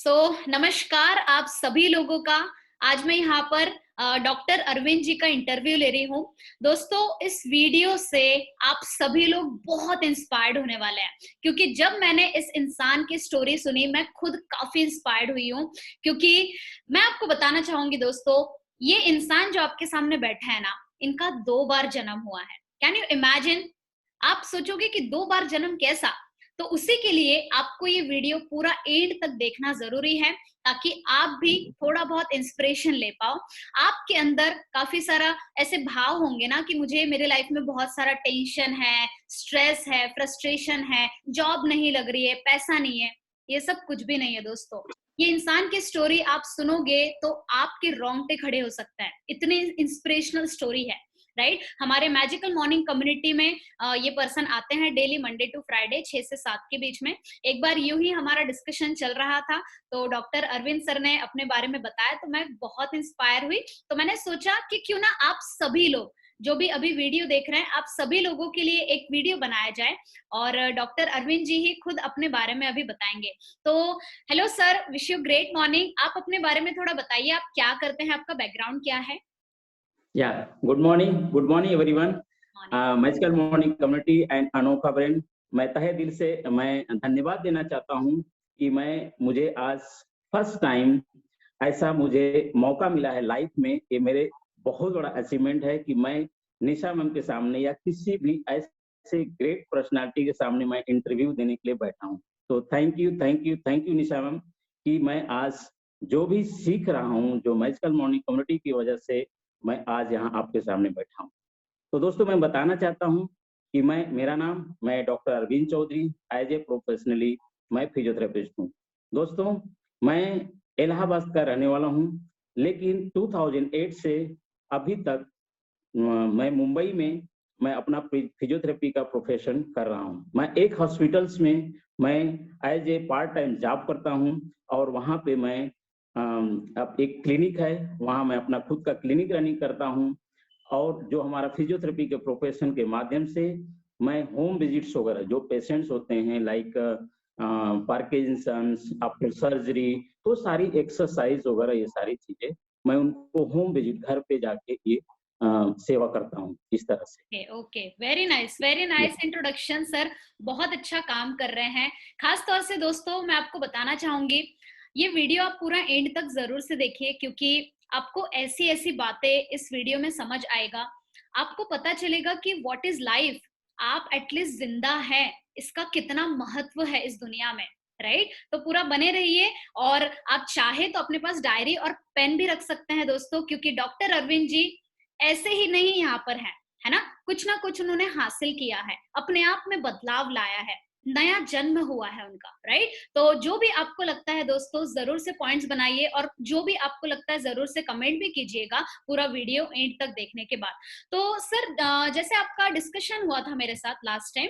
नमस्कार आप सभी लोगों का। आज मैं यहाँ पर डॉक्टर अरविंद जी का इंटरव्यू ले रही हूँ। दोस्तों, इस वीडियो से आप सभी लोग बहुत इंस्पायर्ड होने वाले हैं, क्योंकि जब मैंने इस इंसान की स्टोरी सुनी मैं खुद काफी इंस्पायर्ड हुई हूँ। क्योंकि मैं आपको बताना चाहूंगी दोस्तों, ये इंसान जो आपके सामने बैठा है ना, इनका 2 बार जन्म हुआ है। Can you imagine? आप सोचोगे कि 2 बार जन्म कैसा? तो उसी के लिए आपको ये वीडियो पूरा एंड तक देखना जरूरी है, ताकि आप भी थोड़ा बहुत इंस्पिरेशन ले पाओ। आपके अंदर काफी सारा ऐसे भाव होंगे ना कि मुझे मेरे लाइफ में बहुत सारा टेंशन है, स्ट्रेस है, फ्रस्ट्रेशन है, जॉब नहीं लग रही है, पैसा नहीं है। ये सब कुछ भी नहीं है दोस्तों। ये इंसान की स्टोरी आप सुनोगे तो आपके रोंगटे खड़े हो सकते हैं, इतनी इंस्पिरेशनल स्टोरी है। राइट, हमारे मैजिकल मॉर्निंग कम्युनिटी में ये पर्सन आते हैं डेली मंडे टू फ्राइडे 6 से 7 के बीच में। एक बार यूं ही हमारा डिस्कशन चल रहा था, तो डॉक्टर अरविंद सर ने अपने बारे में बताया, तो मैं बहुत इंस्पायर हुई। तो मैंने सोचा कि क्यों ना आप सभी लोग जो भी अभी वीडियो देख रहे हैं, आप सभी लोगों के लिए एक वीडियो बनाया जाए, और डॉक्टर अरविंद जी ही खुद अपने बारे में अभी बताएंगे। तो hello sir, wish you great morning. आप अपने बारे में थोड़ा बताइए, आप क्या करते हैं, आपका बैकग्राउंड क्या है? Good morning everyone. Morning. Magical morning community and अनोखा ब्रेन, मैं तहे दिल से मैं धन्यवाद देना चाहता हूं कि मुझे आज फर्स्ट टाइम ऐसा मुझे मौका मिला है लाइफ में। ये मेरे बहुत बड़ा अचीवमेंट है कि मैं निशा मैम के सामने या किसी भी ऐसे ग्रेट पर्सनालिटी के सामने मैं इंटरव्यू देने के लिए बैठा हूं। तो थैंक यू निशा मैम कि मैं आज जो भी सीख रहा हूं, जो मैजिकल मॉर्निंग कम्युनिटी की वजह से मैं आज यहाँ आपके सामने बैठा हूँ। तो दोस्तों, मैं बताना चाहता हूँ कि मैं doctor Arvind Chaudhary, as a professionally मैं फिजियोथेरेपिस्ट हूँ। दोस्तों, मैं इलाहाबाद का रहने वाला हूँ, लेकिन 2008 से अभी तक मैं मुंबई में मैं अपना फिजियोथेरेपी का प्रोफेशन कर रहा हूँ। मैं एक हॉस्पिटल्स में मैं as a part time job करता हूँ, और वहाँ पे मैं अब एक क्लिनिक है, वहाँ मैं अपना खुद का क्लिनिक रनिंग करता हूँ। और जो हमारा फिजियोथेरेपी के प्रोफेशन के माध्यम से मैं होम विजिट्स वगैरह जो पेशेंट्स होते हैं, लाइक पार्किंसंस, आफ्टर सर्जरी, तो सारी एक्सरसाइज वगैरह ये सारी चीजें मैं उनको होम विजिट घर पे जाके ये सेवा करता हूँ इस तरह से। Okay okay, very nice introduction sir. बहुत अच्छा काम कर रहे हैं। खास तौर से दोस्तों, मैं आपको बताना चाहूंगी, ये वीडियो आप पूरा एंड तक जरूर से देखिए, क्योंकि आपको ऐसी ऐसी बातें इस वीडियो में समझ आएगा। आपको पता चलेगा कि व्हाट इज लाइफ। आप एटलीस्ट जिंदा है, इसका कितना महत्व है इस दुनिया में। राइट, तो पूरा बने रहिए। और आप चाहे तो अपने पास डायरी और पेन भी रख सकते हैं दोस्तों, क्योंकि डॉक्टर अरविंद जी ऐसे ही नहीं यहाँ पर है ना? कुछ ना कुछ उन्होंने हासिल किया है, अपने आप में बदलाव लाया है, नया जन्म हुआ है उनका। राइट, तो जो भी आपको लगता है दोस्तों, जरूर से पॉइंट्स बनाइए, और जो भी आपको लगता है जरूर से कमेंट भी कीजिएगा पूरा वीडियो एंड तक देखने के बाद। तो सर, जैसे आपका डिस्कशन हुआ था मेरे साथ लास्ट टाइम,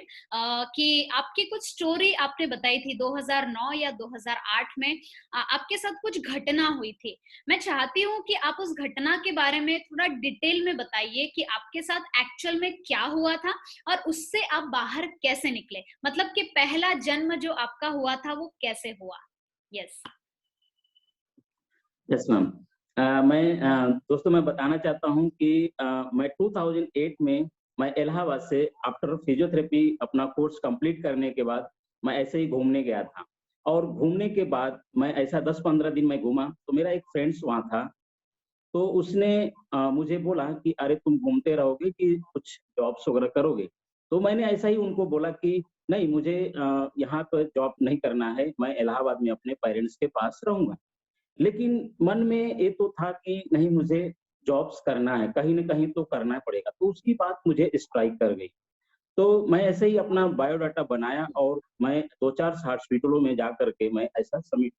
कि आपकी कुछ स्टोरी आपने बताई थी 2009 या 2008 में। आपके साथ कुछ घटना हुई थी। मैं चाहती हूँ कि आप उस घटना के बारे में थोड़ा डिटेल में बताइए कि आपके साथ एक्चुअल में क्या हुआ था, और उससे आप बाहर कैसे निकले। मतलब कि पहला जन्म जो आपका हुआ था वो कैसे हुआ? यस। Yes ma'am. दोस्तों, मैं बताना चाहता हूँ कि मैं 2008 में मैं इलाहाबाद से आफ्टर फिजियोथेरेपी अपना कोर्स कंप्लीट करने के बाद मैं ऐसे ही घूमने गया था। और घूमने के बाद मैं ऐसा 10-15 दिन मैं घूमा, तो मेरा एक फ्रेंड्स वहाँ था। तो उसने मुझे बोला कि अरे तुम घूमते रहोगे कि कुछ जॉब्स वगैरह करोगे? तो मैंने ऐसा ही उनको बोला कि नहीं, मुझे यहाँ तो जॉब नहीं करना है, मैं इलाहाबाद में अपने पेरेंट्स के पास रहूँगा। लेकिन मन में ये तो था कि नहीं, मुझे जॉब्स करना है, कहीं न कहीं तो करना पड़ेगा। तो उसकी बात मुझे स्ट्राइक कर गई। तो मैं ऐसे ही अपना बायोडाटा बनाया और मैं 2-4 हॉस्पिटलों में जा कर के मैं ऐसा सबमिट।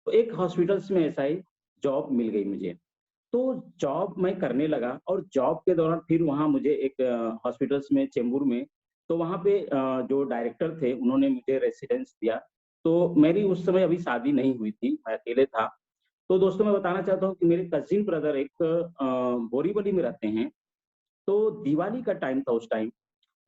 तो एक हॉस्पिटल्स में ऐसा ही जॉब मिल गई मुझे। तो जॉब मैं करने लगा, और जॉब के दौरान फिर वहाँ मुझे एक हॉस्पिटल्स में चेंबूर में, तो वहाँ पे जो डायरेक्टर थे उन्होंने मुझे रेसिडेंस दिया। तो मेरी उस समय अभी शादी नहीं हुई थी, मैं अकेले था। तो दोस्तों, मैं बताना चाहता हूँ कि मेरे कज़िन ब्रदर एक बोरीवली में रहते हैं। तो दिवाली का टाइम था उस टाइम।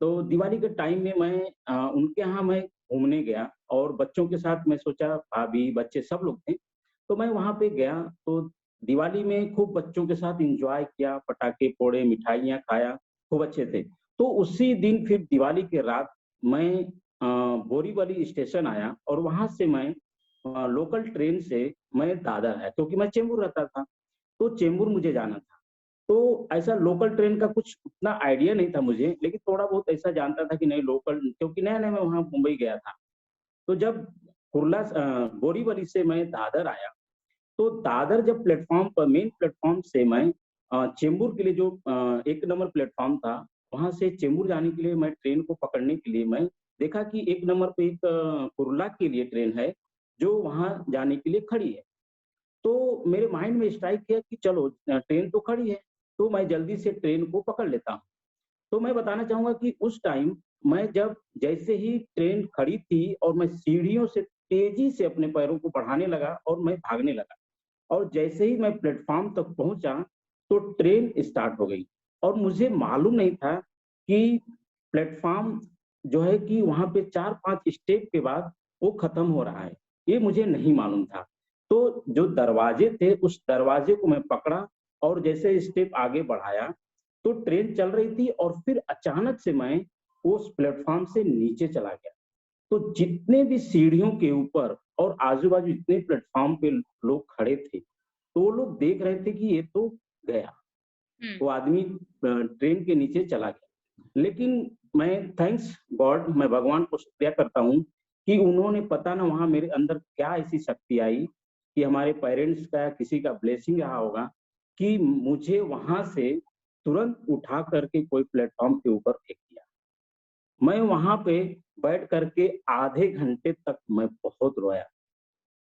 तो दिवाली के टाइम में मैं उनके यहाँ मैं घूमने गया और बच्चों के साथ मैं सोचा भाभी, बच्चे सब लोग थे, तो मैं वहाँ पे गया तो दिवाली में खूब बच्चों के साथ एन्जॉय किया, पटाखे फोड़े, मिठाइयाँ खाया, खूब अच्छे थे। तो उसी दिन फिर दिवाली के रात मैं बोरीवली स्टेशन आया और वहाँ से मैं लोकल ट्रेन से मैं दादर आया क्योंकि मैं चेंबूर रहता था, तो चेंबूर मुझे जाना था। तो ऐसा लोकल ट्रेन का कुछ उतना आइडिया नहीं था मुझे, लेकिन थोड़ा बहुत ऐसा जानता था कि नहीं लोकल क्योंकि नया-नया मैं वहाँ मुंबई गया था। तो जब बोरीवली से मैं दादर आया, तो दादर जब प्लेटफ़ॉर्म पर मेन प्लेटफ़ॉर्म से मैं चेंबूर के लिए जो 1 नंबर प्लेटफ़ॉर्म था, वहाँ से चेंबूर जाने के लिए मैं ट्रेन को पकड़ने के लिए मैं देखा कि 1 नंबर पे एक कुर्ला के लिए ट्रेन है, जो वहाँ जाने के लिए खड़ी है। तो मेरे माइंड में स्ट्राइक किया कि चलो ट्रेन तो खड़ी है, तो मैं जल्दी से ट्रेन को पकड़ लेता हूँ। तो मैं बताना चाहूँगा कि उस टाइम मैं जब जैसे ही ट्रेन खड़ी थी और मैं सीढ़ियों से तेज़ी से अपने पैरों को बढ़ाने लगा और मैं भागने लगा और जैसे ही मैं प्लेटफ़ॉर्म तक पहुँचा, तो ट्रेन स्टार्ट हो गई और मुझे मालूम नहीं था कि प्लेटफ़ॉर्म जो है कि वहाँ पे 4-5 स्टेप के बाद वो खत्म हो रहा है। ये मुझे नहीं मालूम था। तो जो दरवाजे थे, उस दरवाजे को मैं पकड़ा और जैसे स्टेप आगे बढ़ाया, तो ट्रेन चल रही थी और फिर अचानक से मैं उस प्लेटफ़ॉर्म से नीचे चला गया। तो जितने भी सीढ़ियों के ऊपर और आजू-बाजू जितने प्लेटफ़ॉर्म पे लोग खड़े थे, तो वो लोग देख रहे थे कि ये तो गया, हुँ, वो आदमी ट्रेन के नीचे चला गया। लेकिन मैं थैंक्स गॉड मैं भगवान को शुक्रिया करता हूँ कि उन्होंने पता ना वहाँ मेरे अंदर क्या ऐसी शक्ति आई कि हमारे पेरेंट्स का किसी का ब्लेसिंग रहा होगा कि मुझे वहाँ से तुरंत उठा करके कोई प्लेटफ़ॉर्म के ऊपर फेंक दिया। मैं वहाँ पे बैठ कर के आधे घंटे तक मैं बहुत रोया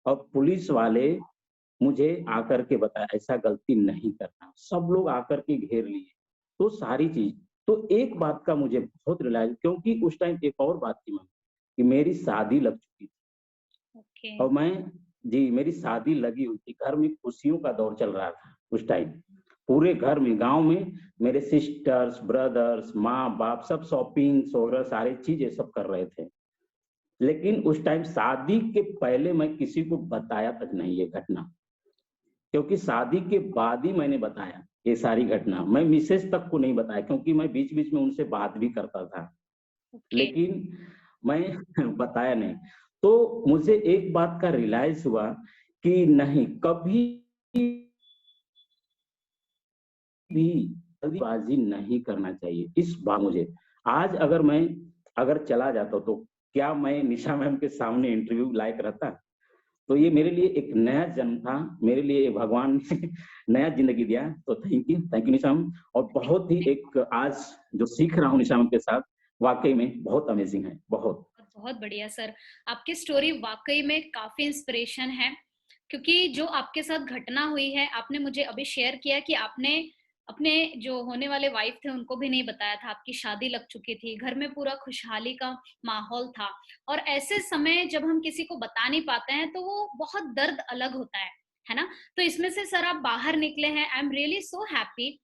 और पुलिस वाले मुझे आकर के बताया ऐसा गलती नहीं करना। सब लोग आकर के घेर लिए। तो सारी चीज़ तो एक बात का मुझे बहुत रियलाइज़ क्योंकि उस टाइम एक और बात थी मैम कि मेरी शादी लग चुकी थी ओके। और मेरी शादी लगी हुई थी। घर में खुशियों का दौर चल रहा था उस टाइम। पूरे घर में, गाँव में मेरे सिस्टर्स, ब्रदर्स, माँ-बाप सब शॉपिंग्स वगैरह सारी चीज़ें सब कर रहे थे। लेकिन उस टाइम शादी के पहले मैं किसी को बताया तक नहीं ये घटना, क्योंकि शादी के बाद ही मैंने बताया ये सारी घटना। मैं मिसेज़ तक को नहीं बताया क्योंकि मैं बीच-बीच में उनसे बात भी करता था, ओके। लेकिन मैं बताया नहीं। तो मुझे एक बात का रियलाइज़ हुआ कि नहीं, कभी भी जल्दबाज़ी नहीं करना चाहिए। इस बार मुझे आज अगर चला जाता तो क्या मैं निशा मैम के सामने इंटरव्यू लायक रहता? तो ये मेरे लिए एक नया जन्म था, मेरे लिए भगवान ने नया ज़िंदगी दिया, तो थैंक यू निशा मैम और बहुत ही एक आज जो सीख रहा हूँ निशा मैम के साथ, वाक़ई में बहुत अमेज़िंग है, बहुत। बहुत बढ़िया सर। आपकी स्टोरी वाक़ई में काफ़ी इंस्पिरेशन है, क्योंकि जो आपके साथ घटना हुई है, आपने मुझे अभी शेयर किया कि आपने अपने जो होने वाले वाइफ़ थे, उनको भी नहीं बताया था, आपकी शादी लग चुकी थी, घर में पूरा खुशहाली का माहौल था और ऐसे समय जब हम किसी को बता नहीं पाते हैं, तो वो बहुत दर्द अलग होता है ना? तो इसमें से सर आप बाहर निकले हैं, I am really so happy.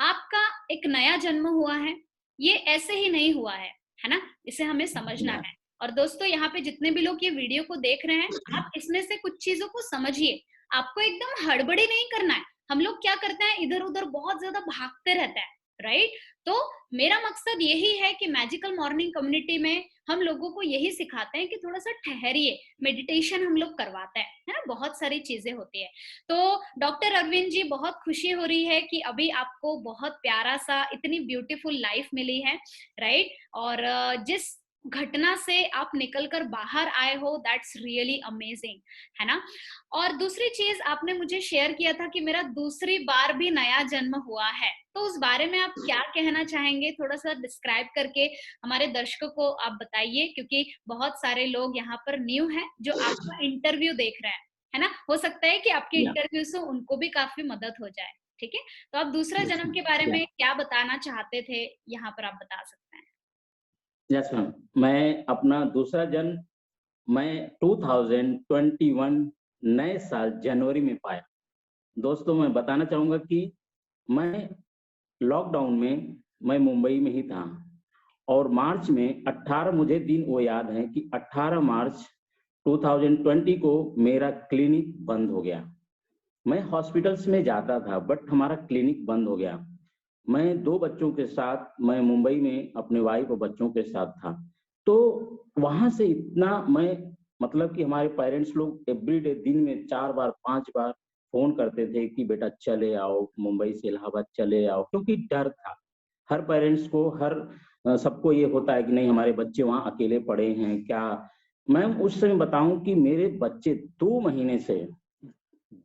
आपका एक नया जन्म हुआ है, ये ऐसे ही नहीं हुआ है ना? इसे हमें समझना या है। और दोस्तों यहाँ पे जितने भी लोग ये वीडियो को देख रहे हैं, आप इसमें से कुछ चीज़ों को समझिए। आपको एकदम हड़बड़ी नहीं करना है। हम लोग क्या करते हैं इधर-उधर बहुत ज़्यादा भागते रहते हैं, राइट? तो मेरा मकसद यही है कि मैजिकल मॉर्निंग कम्युनिटी में हम लोगों को यही सिखाते हैं कि थोड़ा-सा ठहरिए, मेडिटेशन हम लोग करवाते हैं, है ना? बहुत सारी चीज़ें होती है। तो डॉक्टर अरविंद जी बहुत खुशी हो रही है कि अभी आपको बहुत प्यारा-सा इतनी ब्यूटीफुल लाइफ मिली है, राइट? और जिस घटना से आप निकल कर बाहर आए हो दैट्स रियली अमेजिंग, है ना? और दूसरी चीज़ आपने मुझे शेयर किया था कि मेरा दूसरी बार भी नया जन्म हुआ है। तो उस बारे में आप क्या कहना चाहेंगे? थोड़ा-सा डिस्क्राइब करके हमारे दर्शकों को आप बताइए क्योंकि बहुत सारे लोग यहाँ पर न्यू हैं जो आपका इंटरव्यू देख रहे हैं, है ना? हो सकता है कि आपके या इंटरव्यू से उनको भी काफ़ी मदद हो जाए, ठीक है? तो आप दूसरा यस जन्म मैम, के बारे या में क्या बताना चाहते थे? यहाँ पर आप बता सकते हैं। Yes ma'am. मैं अपना दूसरा जन्म मैं 2021 नए साल जनवरी में पाया। दोस्तों मैं बताना चाहूँगा कि मैं लॉकडाउन में मैं मुंबई में ही था और मार्च में 18, मुझे दिन वो याद है कि 18 मार्च 2020 को मेरा क्लिनिक बंद हो गया। मैं हॉस्पिटल्स में जाता था बट हमारा क्लिनिक बंद हो गया। मैं 2 बच्चों के साथ मैं मुंबई में अपने वाइफ और बच्चों के साथ था। तो वहाँ से इतना मैं मतलब कि हमारे पेरेंट्स लोग एवरीडे दिन में 4 बार 5 बार फ़ोन करते थे कि बेटा चले आओ, मुंबई से इलाहाबाद चले आओ, क्योंकि डर था। हर पेरेंट्स को सबको ये होता है कि नहीं हमारे बच्चे वहाँ अकेले पड़े हैं क्या? मैम उस समय बताऊँ कि मेरे बच्चे 2 महीने से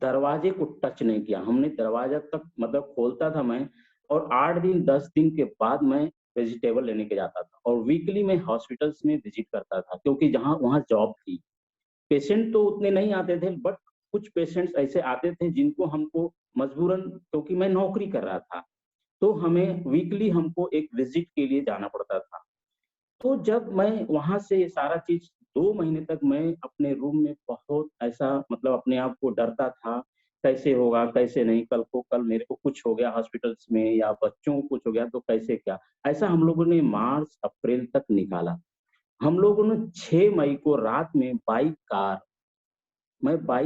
दरवाजे को टच नहीं किया। हमने दरवाजा तक मतलब खोलता था मैं, और 8 दिन 10 दिन के बाद मैं वेजिटेबल लेने के जाता था, और वीकली मैं हॉस्पिटल्स में विजिट करता था क्योंकि जहाँ वहाँ जॉब थी। पेशेंट तो उतने नहीं आते थे बट कुछ पेशेंट्स ऐसे आते थे जिनको हमको मजबूरन, क्योंकि मैं नौकरी कर रहा था, तो हमें वीकली हमको एक विजिट के लिए जाना पड़ता था। तो जब मैं वहाँ से ये सारा चीज़ 2 महीने तक मैं अपने रूम में बहुत ऐसा मतलब अपने आप को डरता था, कैसे होगा, कैसे नहीं, कल को कल मेरे को कुछ हो गया हॉस्पिटल्स में या बच्चों को कुछ हो गया तो कैसे क्या? ऐसा हम लोगों ने मार्च, अप्रैल तक निकाला। हम लोगों ने 6 मई को रात में बाई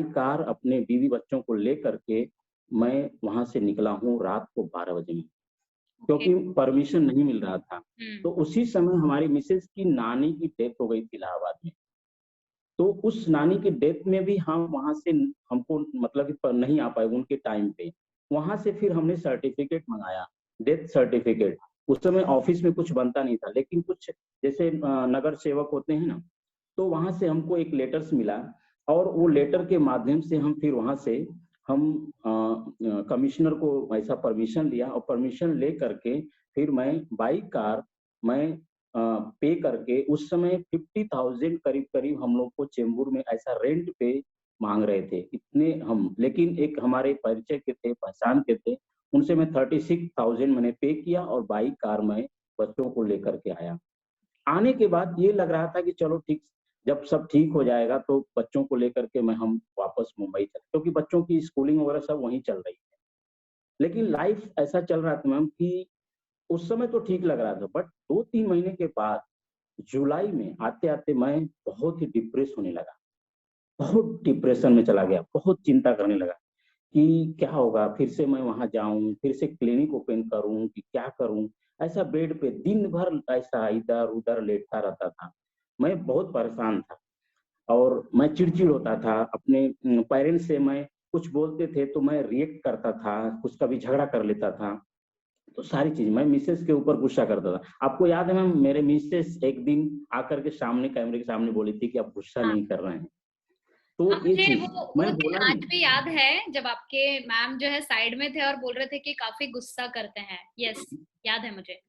कार अपने बीवी बच्चों को लेकर के मैं वहाँ से निकला हूँ रात को 12 बजे में। ओके। क्योंकि परमिशन नहीं मिल रहा था। हम्म। तो उसी समय हमारी मिसेज़ की नानी की डेथ हो गई थी इलाहाबाद में। तो उस नानी की डेथ में भी हम वहाँ से हमको मतलब कि नहीं आ पाए उनके टाइम पे। वहाँ से फिर हमने सर्टिफ़िकेट मँगाया, डेथ सर्टिफ़िकेट। उस समय ऑफ़िस में कुछ बनता नहीं था, लेकिन कुछ जैसे नगर सेवक होते हैं ना, तो वहाँ से हमको एक लेटर्स मिला, और वो लेटर के माध्यम से हम फिर वहाँ से हम कमिश्नर को ऐसा परमिशन लिया, और परमिशन ले करके फिर मैं बाई कार मैं पे करके उस समय 50,000 करीब-करीब हम लोग को चेंबूर में ऐसा रेंट पे माँग रहे थे। इतने हम, लेकिन एक हमारे परिचय के थे, पहचान के थे, उनसे मैं 36,000 मैंने पे किया और बाई कार मैं बच्चों को लेकर के आया। आने के बाद ये लग रहा था कि चलो ठीक, जब सब ठीक हो जाएगा तो बच्चों को लेकर के हम वापस मुंबई चले, क्योंकि बच्चों की स्कूलिंग वगैरह सब वहीं चल रही है। लेकिन लाइफ ऐसा चल रहा था मैम कि उस समय तो ठीक लग रहा था, बट 2-3 महीने के बाद जुलाई में आते-आते मैं बहुत ही डिप्रेस होने लगा। बहुत डिप्रेशन में चला गया, बहुत चिंता करने लगा कि क्या होगा? फिर से मैं वहाँ जाऊँ, फिर से क्लिनिक ओपन करूँ कि क्या करूँ? ऐसा बेड पे दिन भर ऐसा इधर-उधर लेटता रहता था। मैं बहुत परेशान था, और मैं चिड़चिड़ होता था अपने पेरेंट्स से। मैं कुछ बोलते थे तो मैं रिएक्ट करता था, कुछ कभी झगड़ा कर लेता था। तो सारी चीज़ मैं मिसेज़ के ऊपर गुस्सा करता था। आपको याद है मैम, मेरे मिसेज़ एक दिन आकर के सामने कैमरे के सामने बोली थी कि आप गुस्सा हाँ। नहीं कर रहे हैं। हाँ, तो ये मुझे चीज़ वो मैं दिन बोला आज नहीं। भी याद है जब आपके मैम जो है साइड में थे और बोल रहे थे कि काफी गुस्सा करते हैं। यस, याद है मुझे।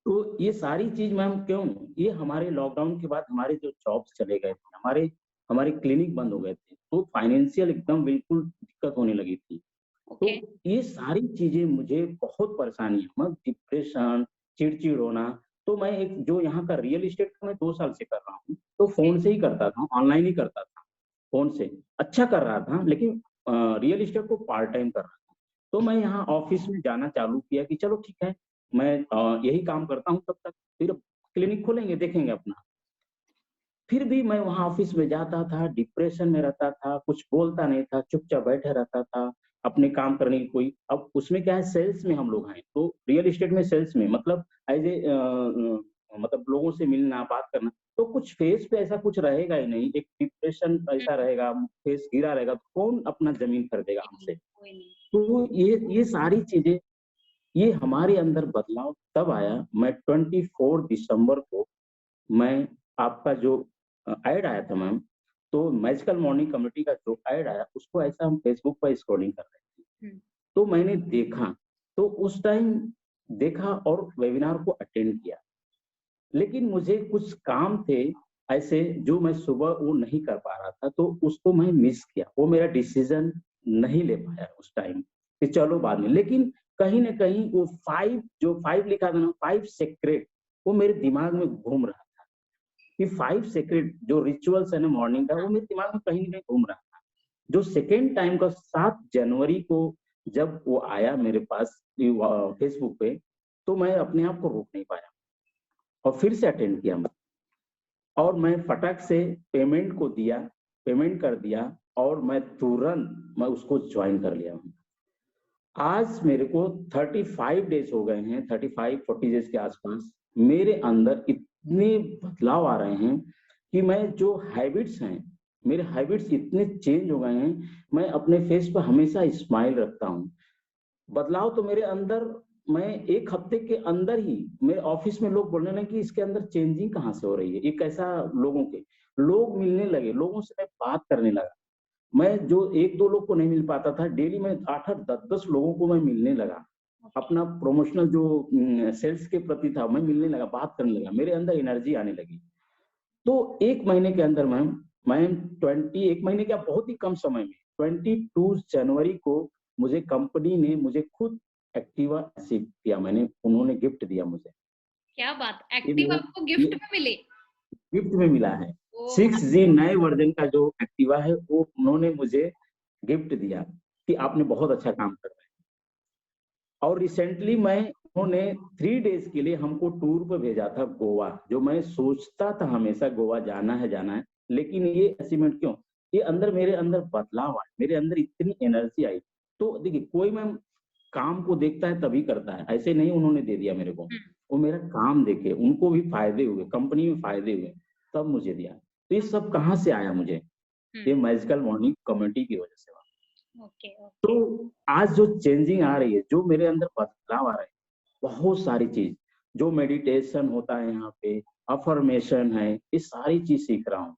तो ये सारी चीज़ मैम क्यों? ये हमारे लॉकडाउन के बाद हमारे जो जॉब्स चले गए थे, हमारे हमारे क्लिनिक बंद हो गए थे, तो फाइनेंशियल एकदम बिल्कुल दिक्कत होने लगी थी। तो ओके। ये सारी चीज़ें मुझे बहुत परेशानी है, मैं डिप्रेशन, चिड़चिड़ होना। तो मैं एक जो यहाँ का रियल एस्टेट का मैं 2 साल से कर रहा हूँ, तो फ़ोन से ही करता था, ऑनलाइन ही करता था, फ़ोन से। अच्छा कर रहा था, लेकिन रियल एस्टेट को पार्ट टाइम कर रहा था। तो मैं यहाँ ऑफ़िस में जाना चालू किया कि चलो ठीक है, मैं यही काम करता हूँ तब तक, फिर क्लिनिक खोलेंगे, देखेंगे अपना। फिर भी मैं वहाँ ऑफ़िस में जाता था, डिप्रेशन में रहता था, कुछ बोलता नहीं था, चुपचाप बैठे रहता था, अपने काम करने की कोई। अब उसमें क्या है, सेल्स में हम लोग हैं, तो रियल एस्टेट में सेल्स में मतलब मतलब लोगों से मिलना, बात करना, तो कुछ फेस पे ऐसा कुछ रहेगा ही नहीं, एक डिप्रेशन ऐसा हम्म। रहेगा, फेस गिरा रहेगा, तो कौन अपना ज़मीन खरीदेगा कोई नहीं, हमसे? कोई नहीं। तो ये सारी चीज़ें, ये हमारे अंदर बदलाव तब आया, मैं 24 दिसंबर को मैं आपका जो ऐड आया था मैम, तो मैजिकल मॉर्निंग कमेटी का जो ऐड आया, उसको ऐसा हम फेसबुक पर स्क्रॉलिंग कर रहे थे। हम्म। तो मैंने देखा, तो उस टाइम देखा और वेबिनार को अटेंड किया। लेकिन मुझे कुछ काम थे ऐसे जो मैं सुबह वो नहीं कर पा रहा था, तो उसको मैं मिस किया। वो मेरा डिसीज़न नहीं ले पाया उस टाइम, कि चलो बाद में। लेकिन कहीं न कहीं वो 5 जो 5 लिखा था ना, 5 सीक्रेट, वो मेरे दिमाग में घूम रहा था। कि 5 सेक्रेड जो रिचुअल्स है ना मॉर्निंग का, वो मेरे दिमाग में कहीं न कहीं घूम रहा था। जो सेकंड टाइम का 7 जनवरी को जब वो आया मेरे पास फेसबुक पे, तो मैं अपने आप को रोक नहीं पाया। और फिर से अटेंड किया मैं, और मैं फटाक से पेमेंट को दिया, पेमेंट कर दिया, और मैं तुरंत मैं उसको ज्वाइन कर लिया। आज मेरे को 35 डेज हो गए हैं, 35-40 डेज के आसपास। मेरे अंदर इतने बदलाव आ रहे हैं कि मैं जो हैबिट्स हैं, मेरे हैबिट्स इतने चेंज हो गए हैं, मैं अपने फेस पर हमेशा स्माइल रखता हूँ। बदलाव तो मेरे अंदर, मैं 1 हफ्ते के अंदर ही मेरे ऑफिस में लोग बोलने लगे कि इसके अंदर चेंजिंग कहाँ से हो रही है? ये कैसा? लोगों के लोग मिलने लगे, लोगों से मैं बात करने लगा। मैं जो 1-2 लोग को नहीं मिल पाता था, डेली मैं 8-8, 10-10 लोगों को मैं मिलने लगा। अपना प्रमोशनल जो सेल्स के प्रति था, मैं मिलने लगा, बात करने लगा, मेरे अंदर एनर्जी आने लगी। तो 1 महीने के अंदर मैं 1 महीने क्या, बहुत ही कम समय में 22 जनवरी को मुझे कंपनी ने मुझे खुद एक्टिवा रिसीव किया, उन्होंने गिफ्ट दिया मुझे। क्या बात, ये एक्टिव मेरा आपको ये गिफ्ट में मिली? गिफ्ट में मिला है। ओ 6G नए वर्जन का जो एक्टिवा है, वो उन्होंने मुझे गिफ्ट दिया कि आपने बहुत अच्छा काम कर रहे हैं। और रिसेंटली उन्होंने 3 डेज के लिए हमको टूर पे भेजा था गोवा, जो मैं सोचता था हमेशा गोवा जाना है, लेकिन ये अचीवमेंट क्यों? ये मेरे अंदर बदलाव आया, मेरे अंदर इतनी एनर्जी आई। तो देखिए, कोई मैम काम को देखता है तभी करता है, ऐसे नहीं उन्होंने दे दिया मेरे को। हम्म, वो मेरा काम देखे, उनको भी फायदे हुए, कंपनी में फायदे हुए, तब मुझे दिया। तो ये सब कहाँ से आया मुझे? ये मैजिकल मॉर्निंग कम्युनिटी की वजह से हुआ। ओके तो ओके। आज जो चेंजिंग आ रही है, जो मेरे अंदर बदलाव आ रहे हैं, बहुत सारी चीज, जो मेडिटेशन होता है यहाँ पे, अफर्मेशन है, ये सारी चीज सीख रहा हूँ।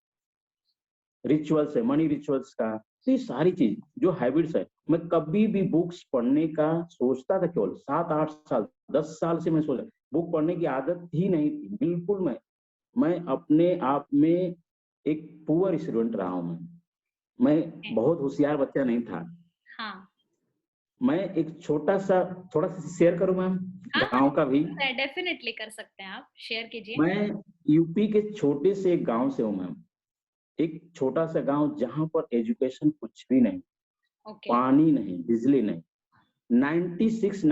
रिचुअल्स है, मनी रिचुअल्स का, तो ये सारी चीज जो हैबिट्स है, मैं कभी भी बुक्स पढ़ने का सोचता था, केवल 7-8 साल, 10 साल से मैं सोच रहा, बुक पढ़ने की आदत ही नहीं थी बिल्कुल। मैं अपने आप में एक पुअर स्टूडेंट रहा हूँ। मैं बहुत होशियार बच्चा नहीं था। हाँ मैं एक छोटा-सा, थोड़ा-सा शेयर करूँ मैम, हाँ गाँव का भी? हाँ, डेफिनेटली कर सकते हैं, आप शेयर कीजिए। मैं यूपी के छोटे से एक गाँव से हूँ मैम। एक छोटा-सा गाँव जहाँ पर एजुकेशन कुछ भी नहीं, ओके पानी नहीं, बिजली नहीं। 96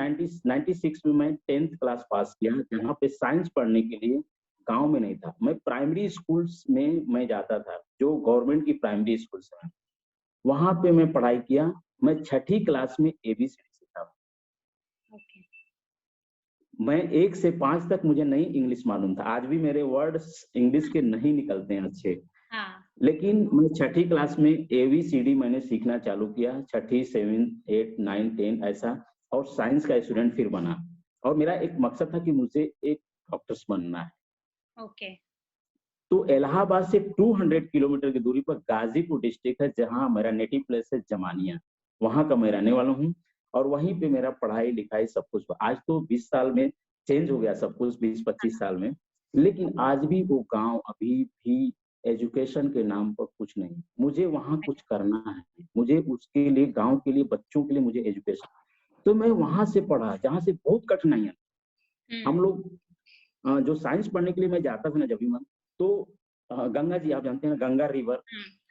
में मैं 10th क्लास पास किया, जहाँ पे साइंस पढ़ने के लिए गाँव में नहीं था। मैं प्राइमरी स्कूल्स में मैं जाता था, जो गवर्नमेंट की प्राइमरी स्कूल्स हैं। वहाँ पे मैं पढ़ाई किया। मैं 6ठी क्लास में एबीसीडी सीखा। ओके। मैं 1 से 5 तक मुझे नहीं इंग्लिश मालूम था। आज भी मेरे वर्ड्स इंग्लिश के नहीं निकलते हैं अच्छे। हाँ लेकिन मैं 6ठी क्लास में एबीसीडी मैंने सीखना चालू किया। 6ठी, 7th, 8th, 9th, 10th ऐसा, और साइंस का स्टूडेंट फिर बना। और मेरा एक मकसद था कि मुझे एक डॉक्टर्स बनना है। ओके तो इलाहाबाद से 200 किलोमीटर की दूरी पर गाजीपुर डिस्ट्रिक्ट है, जहाँ मेरा नेटिव प्लेस है जमानिया। वहाँ का मैं रहने वाला हूँ, और वहीं पे मेरा पढ़ाई लिखाई सब कुछ। आज तो 20 साल में चेंज हो गया सब कुछ, 20-25 साल में। लेकिन आज भी वो गांव अभी भी एजुकेशन के नाम पर कुछ नहीं। मुझे वहाँ कुछ करना है, मुझे उसके लिए, गांव के लिए, बच्चों के लिए मुझे एजुकेशन। तो मैं वहां से पढ़ा जहाँ से बहुत कठिनाइयां। हम्म हम लोग जो साइंस पढ़ने के लिए मैं जाता था ना, जब भी मैं, तो गंगा जी, आप जानते हैं ना, गंगा रिवर,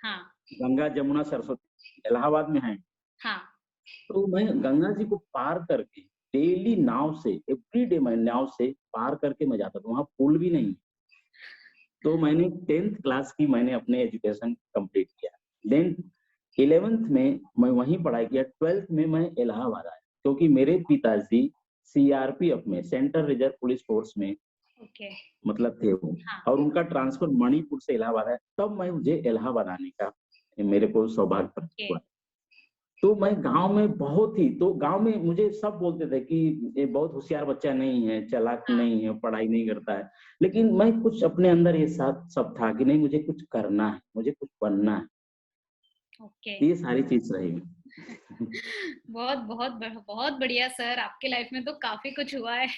हाँ गंगा, जमुना, सरस्वती इलाहाबाद में है। हाँ तो मैं गंगा जी को पार करके डेली नाव से, एवरीडे मैं नाव से पार करके मैं जाता था। वहाँ पुल भी नहीं। तो मैंने 10th क्लास की मैंने अपने एजुकेशन कंप्लीट किया। देन 11th में मैं वहीं पढ़ाई किया। 12th में मैं इलाहाबाद आया, क्योंकि मेरे पिताजी सीआरपीएफ में, सेंट्रल रिजर्व पुलिस फोर्स में ओके मतलब थे वो, हाँ और उनका ट्रांसफर मणिपुर से इलाहाबाद है। तब मुझे इलाहाबाद आने का मेरे को सौभाग्य प्राप्त ओके हुआ। तो मैं गाँव में बहुत ही, तो गाँव में मुझे सब बोलते थे कि ये बहुत होशियार बच्चा नहीं है, चालाक हाँ नहीं है, पढ़ाई नहीं करता है। लेकिन मैं कुछ अपने अंदर ये साथ सब था कि नहीं, मुझे कुछ करना है, मुझे कुछ बनना है। ओके। ये सारी चीज़ रही। बहुत बहुत बहुत बढ़िया सर, आपके लाइफ में तो काफी कुछ हुआ है।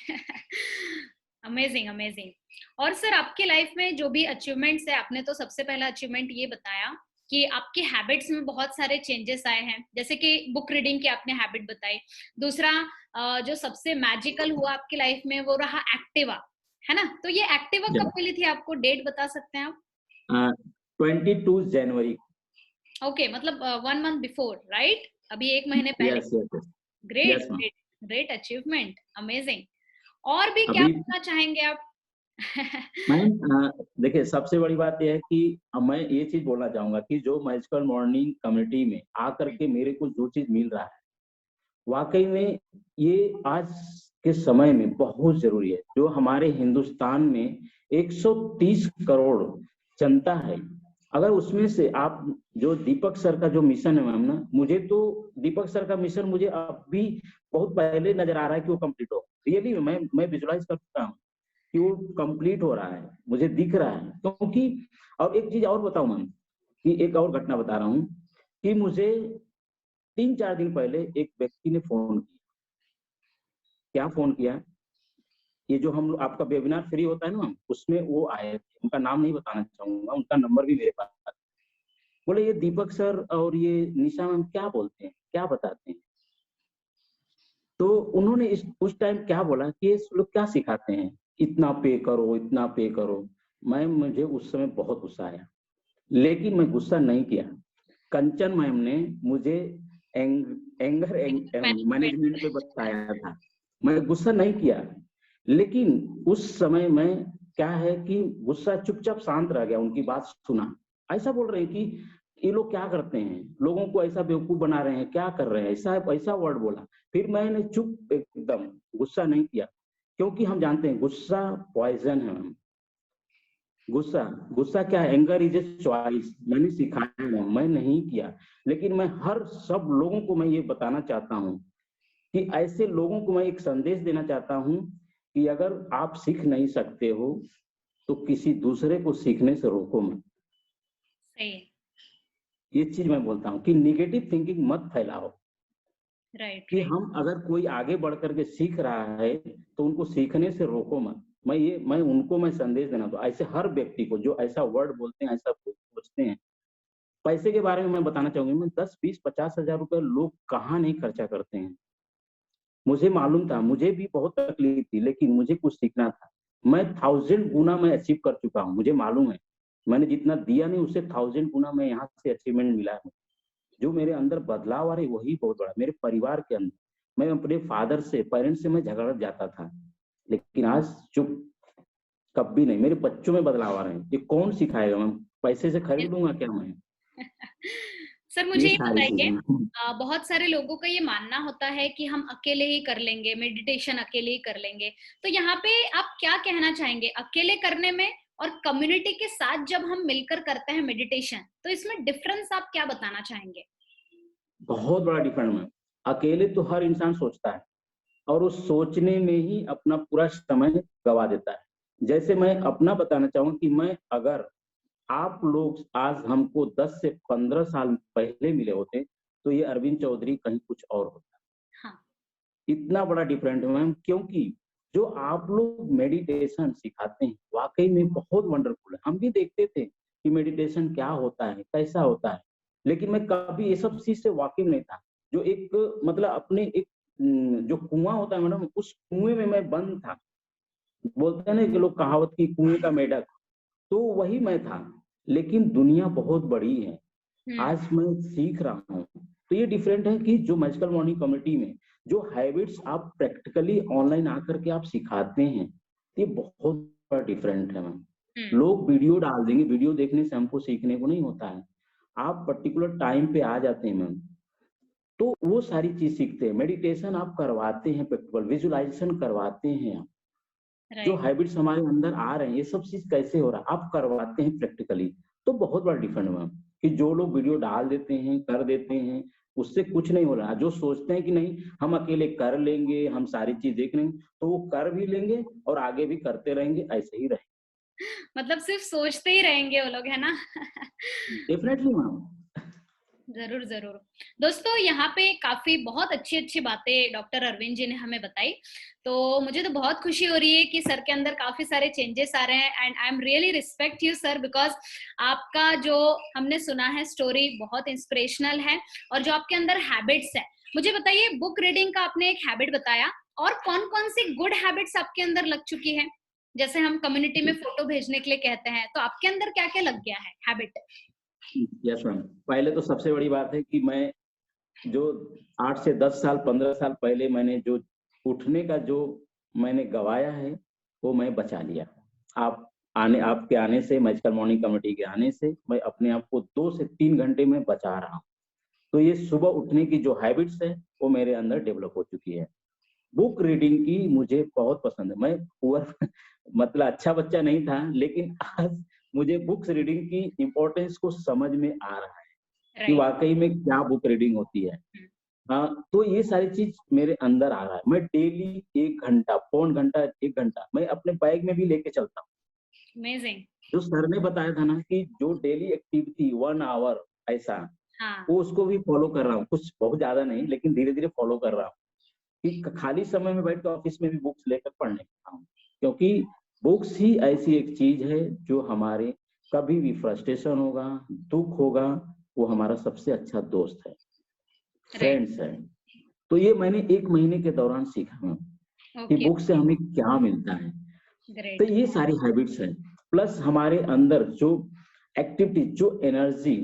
Amazing amazing. और सर, आपके लाइफ में जो भी अचीवमेंट्स है, आपने तो सबसे पहला अचीवमेंट ये बताया कि आपके हैबिट्स में बहुत सारे चेंजेस आए हैं, जैसे कि बुक रीडिंग की आपने हैबिट बताई। दूसरा, जो सबसे मैजिकल हुआ आपकी लाइफ में वो रहा एक्टिवा, है ना? तो ये एक्टिवा कब मिली थी आपको, डेट बता सकते हैं आप? 22 जनवरी। ओके, मतलब 1 मंथ बिफोर, राइट? अभी 1 महीने पहले। Yes, yes, yes. Great yes ma'am. Great great achievement, amazing. और भी क्या अभी पूछना चाहेंगे आप? मैम देखिए, सबसे बड़ी बात ये है कि मैं ये चीज़ बोलना चाहूँगा कि जो मैजिकल मॉर्निंग कम्युनिटी में आकर के मेरे को जो चीज़ मिल रहा है, वाक़ई में ये आज के समय में बहुत ज़रूरी है। जो हमारे हिंदुस्तान में 130 करोड़ जनता है, अगर उसमें से आप जो दीपक सर का जो मिशन है मैम ना, मुझे तो दीपक सर का मिशन मुझे अब भी बहुत पहले नज़र आ रहा है कि वो कंप्लीट हो। रियली मैं विजुअलाइज़ कर चुका हूँ कि वो कंप्लीट हो रहा है, मुझे दिख रहा है। क्योंकि और एक चीज़ और बताऊँ मैम, कि एक और घटना बता रहा हूँ कि मुझे 3-4 दिन पहले एक व्यक्ति ने फ़ोन किया। क्या फ़ोन किया? ये जो हम आपका वेबिनार फ्री होता है ना, उसमें वो आए थे। उनका नाम नहीं बताना चाहूँगा, उनका नंबर भी मेरे पास था। बोले ये दीपक सर और ये निशा मैम क्या बोलते हैं, क्या बताते हैं? तो उन्होंने इस उस टाइम क्या बोला कि ये लोग क्या सिखाते हैं, इतना पे करो, इतना पे करो। मैम मुझे उस समय बहुत गुस्सा आया, लेकिन मैं गुस्सा नहीं किया। कंचन मैम ने मुझे एंग एंगर मैनेजमेंट। मैनेजमेंट पे बताया था। मैं गुस्सा नहीं किया, लेकिन उस समय मैं क्या है कि गुस्सा चुपचाप शांत रह गया, उनकी बात सुना। ऐसा बोल रहे हैं कि ये लोग क्या करते हैं, लोगों को ऐसा बेवकूफ़ बना रहे हैं, क्या कर रहे हैं, ऐसा ऐसा वर्ड बोला। फिर मैंने चुप एकदम, गुस्सा नहीं किया, क्योंकि हम जानते हैं गुस्सा पॉइज़न है मैम। गुस्सा गुस्सा क्या है? एंगर इज़ अ चॉइस, मैंने सिखाया है, मैं नहीं किया। लेकिन मैं हर सब लोगों को मैं ये बताना चाहता हूँ कि ऐसे लोगों को मैं एक संदेश देना चाहता हूँ कि अगर आप सीख नहीं सकते हो, तो किसी दूसरे को सीखने से रोको मत। सही है। ये चीज़ मैं बोलता हूँ कि नेगेटिव थिंकिंग मत फैलाओ। राइट, कि राइट। हम अगर कोई आगे बढ़ कर के सीख रहा है, तो उनको सीखने से रोको मत। मैं उनको मैं संदेश देना तो ऐसे हर व्यक्ति को जो ऐसा वर्ड बोलते हैं, ऐसा सोचते हैं। पैसे के बारे में मैं बताना चाहूँगी, मैं 10, 20, 50 हज़ार रुपए लोग कहाँ नहीं खर्चा करते हैं। मुझे मालूम था, मुझे भी बहुत तकलीफ थी, लेकिन मुझे कुछ सीखना था। मैं 1000 गुना मैं अचीव कर चुका हूँ, मुझे मालूम है। मैंने जितना दिया नहीं, उससे 1000 गुना मैं यहाँ से अचीवमेंट मिला है। जो मेरे अंदर बदलाव आ रही वही बहुत बड़ा, मेरे परिवार के अंदर। मैं अपने फादर से, पेरेंट्स से मैं झगड़ जाता था, लेकिन आज चुप, कभी नहीं। मेरे बच्चों में बदलाव आ रहे हैं। ये कौन सिखाएगा मैम? पैसे से खरीद लूँगा क्या मैं? सर मुझे ये ये सारी बताइए, चीज़ें। बहुत सारे लोगों का ये मानना होता है कि हम अकेले ही कर लेंगे, मेडिटेशन अकेले ही कर लेंगे। तो यहाँ पे आप क्या कहना चाहेंगे अकेले करने में और कम्युनिटी के साथ जब हम मिलकर करते हैं मेडिटेशन, तो इसमें डिफरेंस आप क्या बताना चाहेंगे? बहुत बड़ा डिफरेंट मैम। अकेले तो हर इंसान सोचता है और उस सोचने में ही अपना पूरा समय गवा देता है। जैसे मैं अपना बताना चाहूँ कि मैं अगर आप लोग आज हमको 10 से 15 साल पहले मिले होते, तो ये अरविंद चौधरी कहीं कुछ और होता। हाँ। इतना बड़ा डिफरेंट है मैम, क्योंकि जो आप लोग मेडिटेशन सिखाते हैं, वाक़ई में बहुत वंडरफुल है। हम भी देखते थे कि मेडिटेशन क्या होता है, कैसा होता है, लेकिन मैं कभी ये सब चीज़ से वाकिफ़ नहीं था। जो एक मतलब अपने एक जो कुआँ होता है मैडम, उस कुएँ में मैं बंद था। बोलते हैं ना कि लोग कहावत की कुएँ का मेढक, तो वही मैं था। लेकिन दुनिया बहुत बड़ी है। हुँ। आज मैं सीख रहा हूँ। तो ये डिफरेंट है कि जो मैजिकल मॉर्निंग कम्युनिटी में जो हैबिट्स आप प्रैक्टिकली ऑनलाइन आकर के आप सिखाते हैं, ये बहुत बड़ा डिफरेंट है मैम। हुँ। लोग वीडियो डाल देंगे, वीडियो देखने से हमको सीखने को नहीं होता है। आप पर्टिकुलर टाइम पे आ जाते हैं मैम, तो वो सारी चीज़ सीखते हैं। मेडिटेशन आप करवाते हैं प्रैक्टिकल, विजुअलाइज़ेशन करवाते हैं आप। जो राइट। हैबिट्स हमारे अंदर आ रहे हैं, ये सब चीज़ कैसे हो रहा है, आप करवाते हैं प्रैक्टिकली, तो बहुत बड़ा डिफरेंट है मैम, कि जो लोग वीडियो डाल देते हैं, कर देते हैं, उससे कुछ नहीं हो रहा। जो सोचते हैं कि नहीं हम अकेले कर लेंगे, हम सारी चीज़ देख लेंगे, तो वो कर भी लेंगे और आगे भी करते रहेंगे, ऐसे ही रहेंगे। मतलब सिर्फ सोचते ही रहेंगे वो लोग, है ना? Definitely ma'am. ज़रूर, ज़रूर। दोस्तों यहाँ पे काफ़ी बहुत अच्छी-अच्छी बातें डॉक्टर अरविंद जी ने हमें बताई। तो मुझे तो बहुत खुशी हो रही है कि सर के अंदर काफ़ी सारे चेंजेस आ रहे हैं and I am really respect you sir because आपका जो हमने सुना है स्टोरी बहुत इंस्पिरेशनल है और जो आपके अंदर हैबिट्स हैं। मुझे बताइए बुक रीडिंग का आपने एक हैबिट बताया और कौन-कौन सी गुड हैबिट्स आपके अंदर लग चुकी है? जैसे हम कम्युनिटी में फ़ोटो भेजने के लिए कहते हैं, तो आपके अंदर क्या-क्या लग गया है हैबिट? Yes ma'am. पहले तो सबसे बड़ी बात है कि मैं जो 8 से 10 साल, 15 साल पहले मैंने जो उठने का जो मैंने गँवाया है, वो मैं बचा लिया। आपके आने से, मैजिकल मॉर्निंग कमेटी के आने से मैं अपने आप को 2 से 3 घंटे में बचा रहा हूँ। तो ये सुबह उठने की जो हैबिट्स है वो मेरे अंदर डेवलप हो चुकी है। बुक रीडिंग की मुझे बहुत पसंद है। मैं पुअर मतलब अच्छा बच्चा नहीं था, लेकिन आज मुझे बुक्स रीडिंग की इम्पोर्टेंस को समझ में आ रहा है कि राइट। वाक़ई में क्या बुक रीडिंग होती है। तो ये सारी चीज़ मेरे अंदर आ रहा है। मैं डेली 1 घंटा, पौन घंटा, 1 घंटा मैं अपने बैग में भी लेके चलता हूँ। अमेजिंग। जो सर ने बताया था ना कि जो डेली एक्टिविटी 1 आवर ऐसा, हाँ। वो उसको भी फॉलो कर रहा हूँ। कुछ बहुत ज़्यादा नहीं, लेकिन धीरे-धीरे फॉलो कर रहा हूँ कि खाली समय में बैठ के ऑफिस में भी बुक्स लेकर पढ़ने लगता हूँ। क्योंकि बुक्स ही ऐसी एक चीज़ है जो हमारे कभी भी फ्रस्ट्रेशन होगा, दुःख होगा, वो हमारा सबसे अच्छा दोस्त है, राइट। फ्रेंड्स है। तो ये मैंने 1 महीने के दौरान सीखा हूँ कि ओके। बुक से हमें क्या मिलता है। तो ग्रेट। ये सारी हैबिट्स हैं। प्लस हमारे अंदर जो एक्टिविटी, जो एनर्जी,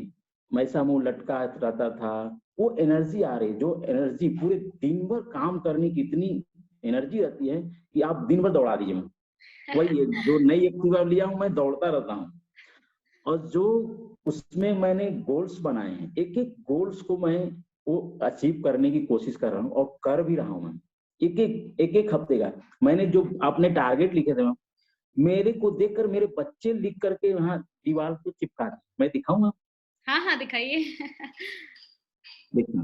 मैं ऐसा मुँह लटका रहता था, वो एनर्जी आ रही, जो एनर्जी पूरे दिन भर काम करने की इतनी एनर्जी रहती है कि आप दिन भर दौड़ा दीजिए मुझे। वही है, जो नई एक्टिवा लिया हूँ, मैं दौड़ता रहता हूँ। और जो उसमें मैंने गोल्स बनाए हैं, एक-एक गोल्स को मैं वो अचीव करने की कोशिश कर रहा हूँ और कर भी रहा हूँ मैं। एक-एक हफ्ते का मैंने जो अपने टारगेट लिखे थे, मेरे को देखकर मेरे बच्चे लिख करके वहाँ दीवार पे चिपका दिए। मैं दिखाऊँ आपको? हाँ, हाँ, दिखाइए। देखिए,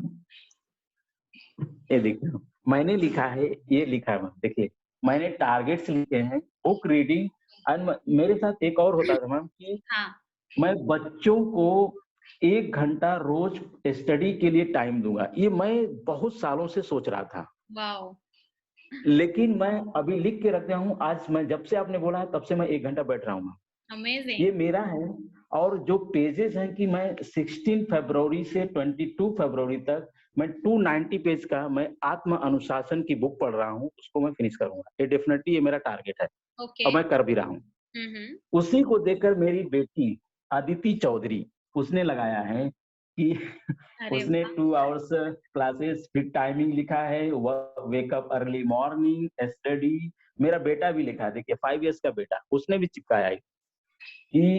ये देखिए, मैंने लिखा है, ये लिखा है, देखिए, मैंने टारगेट्स लिखे हैं, बुक रीडिंग। एंड मेरे साथ एक और होता था मैम कि हाँ। मैं बच्चों को 1 घंटा रोज स्टडी के लिए टाइम दूँगा। ये मैं बहुत सालों से सोच रहा था। वाओ! लेकिन मैं अभी लिख के रख दिया हूँ। आज मैं जब से आपने बोला है तब से मैं 1 घंटा बैठ रहा हूँ। अमेजिंग। ये मेरा है। और जो पेजेज़ हैं कि मैं 16 फरवरी से 22 फरवरी तक मैं 290 पेज का मैं आत्म अनुशासन की बुक पढ़ रहा हूँ, उसको मैं फिनिश करूँगा। ये डेफिनिटली ये मेरा टारगेट है ओके। और मैं कर भी रहा हूँ। हुँ, हुँ। उसी को देखकर मेरी बेटी अदिति चौधरी, उसने लगाया है कि अरे उसने वाह! 2 आवर्स क्लासेस फिर टाइमिंग लिखा है, व wake up early morning, study. मेरा बेटा भी लिखा है, देखिए 5 इयर्स का बेटा, उसने भी चिपकाया है कि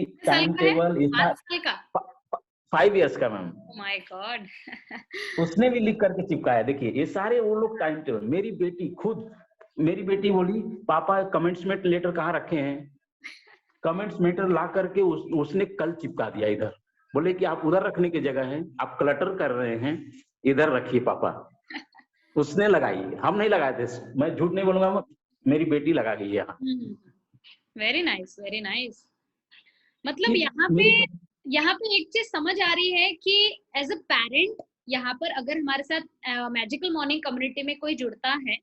कितने साल टाइम का है? टेबल इतना 5 साल का? प प 5 इयर्स का मैम, ओह माय गॉड! उसने भी लिख करके चिपकाया। देखिए, ये सारे वो लोग टाइम टेबल, मेरी बेटी खुद, मेरी बेटी बोली, "पापा कमेंटमेंट लेटर कहाँ रखे हैं?" कमेंट्स मीटर ला करके उसने कल चिपका दिया इधर। बोले कि आप उधर रखने की जगह है, आप क्लटर कर रहे हैं, इधर रखिए पापा। उसने लगाई, हम नहीं लगाए थे। मैं झूठ नहीं बोलूँगा, मेरी बेटी लगा गई है यहाँ। हुँ, हुँ, हुँ। Very nice, very nice. मतलब कि मेरे यहाँ पे एक चीज़ समझ आ रही है कि एज़ अ पैरेंट यहाँ पर अगर हमारे साथ मैजिकल मॉर्निंग कम्युनिटी में कोई जुड़ता है,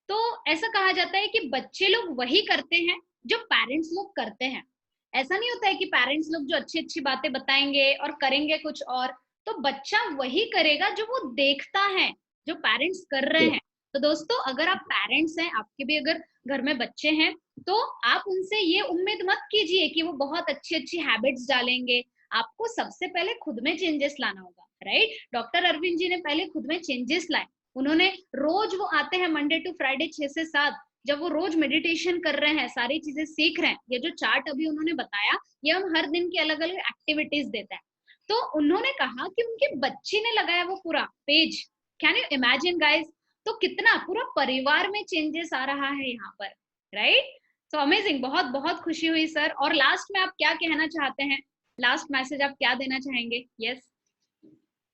तो ऐसा कहा जाता है कि बच्चे लोग वही करते हैं जो पेरेंट्स लोग करते हैं। ऐसा नहीं होता है कि पेरेंट्स लोग जो अच्छी-अच्छी बातें बताएँगे और करेंगे कुछ और, तो बच्चा वही करेगा जो वो देखता है, जो पेरेंट्स कर रहे हैं। तो दोस्तों अगर आप पेरेंट्स हैं, आपके भी अगर घर में बच्चे हैं, तो आप उनसे ये उम्मीद मत कीजिए कि वो बहुत अच्छी-अच्छी हैबिट्स डालेंगे। आपको सबसे पहले खुद में चेंजेस लाना होगा, राइट? डॉक्टर अरविंद जी ने पहले खुद में चेंजेस लाए। उन्होंने रोज वो आते हैं मंडे टू फ्राइडे 6 से 7, जब वो रोज मेडिटेशन कर रहे हैं, सारी चीज़ें सीख रहे हैं। ये जो चार्ट अभी उन्होंने बताया, ये हम हर दिन की अलग-अलग एक्टिविटीज़ देते हैं। तो उन्होंने कहा कि उनकी बच्ची ने लगाया वो पूरा page. Can you imagine guys? तो कितना पूरा परिवार में चेंजेस आ रहा है यहाँ पर, राइट? सो अमेजिंग, बहुत-बहुत खुशी हुई सर। और लास्ट में आप क्या कहना चाहते हैं? लास्ट मैसेज आप क्या देना चाहेंगे? यस।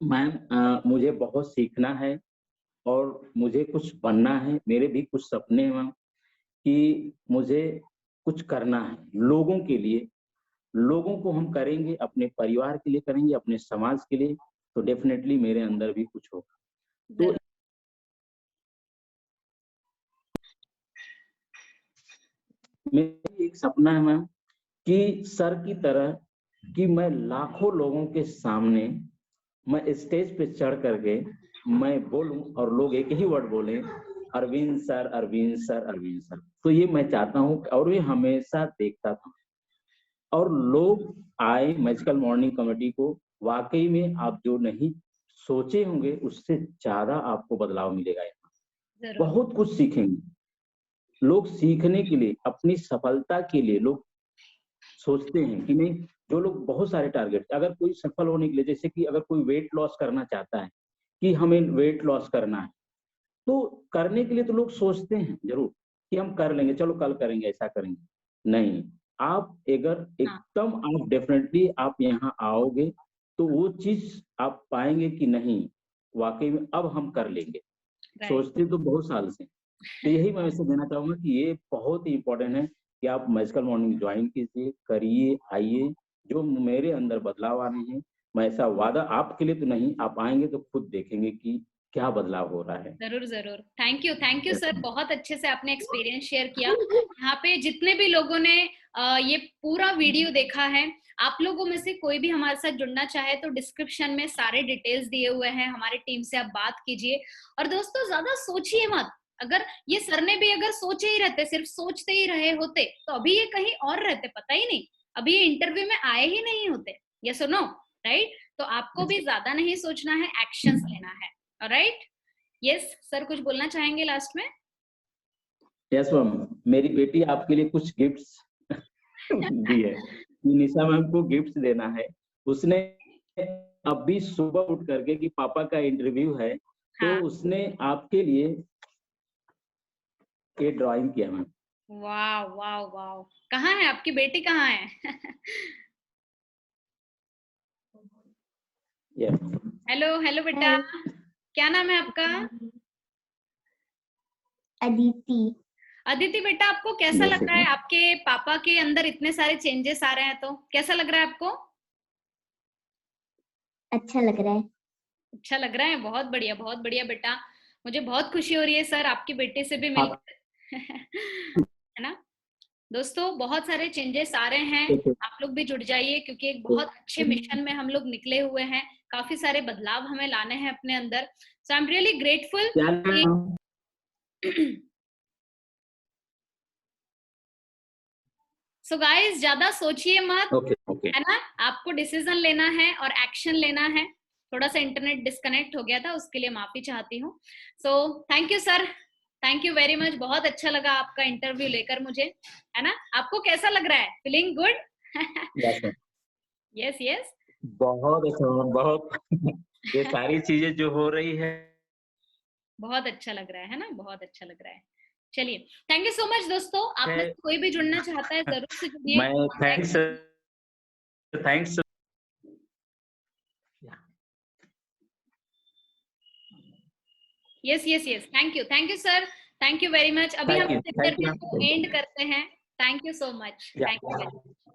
मैम, मुझे बहुत सीखना है और मुझे कुछ बनना है। मेरे भी कुछ सपने हैं मैम कि मुझे कुछ करना है लोगों के लिए। लोगों को हम करेंगे, अपने परिवार के लिए करेंगे, अपने समाज के लिए, तो डेफ़िनेटली मेरे अंदर भी कुछ होगा। तो ज़रूर। मेरा एक सपना है मैम कि सर की तरह कि मैं लाखों लोगों के सामने मैं स्टेज पे चढ़ करके मैं बोलूं और लोग एक ही वर्ड बोलें, Arvind sir, Arvind sir, Arvind sir. तो ये मैं चाहता हूँ और ये हमेशा देखता था। और लोग आए मैजिकल मॉर्निंग कमेटी को, वाकई में आप जो नहीं सोचे होंगे उससे ज्यादा आपको बदलाव मिलेगा यहाँ। ज़रूर। बहुत कुछ सीखेंगे। लोग सीखने के लिए, अपनी सफलता के लिए लोग सोचते हैं कि नहीं, जो लोग बहुत सारे टारगेट, अगर कोई सफल होने के लिए, जैसे कि अगर कोई वेट लॉस करना चाहता है कि हमें वेट लॉस करना है, तो करने के लिए तो लोग सोचते हैं जरूर कि हम कर लेंगे, चलो कल करेंगे, ऐसा करेंगे। नहीं, आप अगर हाँ, एकदम आप डेफिनेटली आप यहाँ आओगे तो वो चीज आप पाएंगे कि नहीं, वाकई में अब हम कर लेंगे। राइट, सोचते तो बहुत साल से। तो यही मैं मैसेज देना चाहूंगा कि ये बहुत ही इंपॉर्टेंट है कि आप मैजिकल मॉर्निंग ज्वाइन कीजिए, करिए, आइए। जो मेरे अंदर बदलाव आ रहे हैं, मैं ऐसा वादा आपके लिए तो नहीं, आप आएंगे तो खुद देखेंगे कि क्या बदलाव हो रहा है। जरूर जरूर। थैंक यू यस सर, बहुत अच्छे से आपने एक्सपीरियंस शेयर किया। यहाँ पे जितने भी लोगों ने ये पूरा वीडियो देखा है, आप लोगों में से कोई भी हमारे साथ जुड़ना चाहे तो डिस्क्रिप्शन में सारे डिटेल्स दिए हुए हैं, हमारे टीम से आप बात कीजिए। और दोस्तों ज्यादा सोचिए मत, अगर ये सर ने भी अगर सोचे ही रहते, सिर्फ सोचते ही रहे होते, तो अभी ये कहीं और रहते, पता ही नहीं, अभी ये इंटरव्यू में आए ही नहीं होते। यस और नो, राइट? तो आपको भी ज्यादा नहीं सोचना है, एक्शंस लेना है। ऑलराइट, यस सर, कुछ बोलना चाहेंगे लास्ट में? यस मैम, मेरी बेटी आपके लिए कुछ गिफ्ट्स दी है कि निशा मैम को गिफ्ट्स देना है। उसने अभी सुबह उठ करके कि पापा का इंटरव्यू है, तो हाँ, उसने आपके लिए ये ड्राइंग किया मैम। वाह वाह वाह, कहाँ है आपकी बेटी, कहाँ है? यस। हेलो हेलो बेटा, हाय। क्या नाम है आपका? अदिति। अदिति बेटा, आपको कैसा जैसे लग रहा है, आपके पापा के अंदर इतने सारे चेंजेस आ रहे हैं, तो कैसा लग रहा है आपको? अच्छा लग रहा है। अच्छा लग रहा है, बहुत बढ़िया बेटा। मुझे बहुत खुशी हो रही है सर आपकी बेटे से भी आप मिलकर। है ना? दोस्तों बहुत सारे चेंजेस आ रहे हैं, आप लोग भी जुड़ जाइए, क्योंकि एक बहुत अच्छे मिशन में हम लोग निकले हुए हैं। काफी सारे बदलाव हमें लाने हैं अपने अंदर। सो आई एम रियली ग्रेटफुल क्या कि नाम? सो गाइस, ज्यादा सोचिए मत, ओके ओके। है ना? आपको डिसीजन लेना है और एक्शन लेना है। थोड़ा सा इंटरनेट डिस्कनेक्ट हो गया था, उसके लिए माफी चाहती हूँ। So thank you sir, thank you very much, बहुत अच्छा लगा आपका इंटरव्यू लेकर मुझे, है ना? आपको कैसा लग रहा है, feeling good? Yes ma'am, yes yes, बहुत अच्छा मैम, बहुत ये सारी चीजें जो हो रही है। बहुत अच्छा लग रहा है ना, बहुत अच्छा लग रहा है। चलिए, थैंक यू सो मच दोस्तों, आप में से कोई भी जुड़ना चाहता है जरूर से जुड़िए। मैं thanks thanks. Yes yes yes, thank you sir, thank you very much. अभी हम इस थैंक इंटरव्यू को यू। एंड करते हैं। Thank you so much, thank you.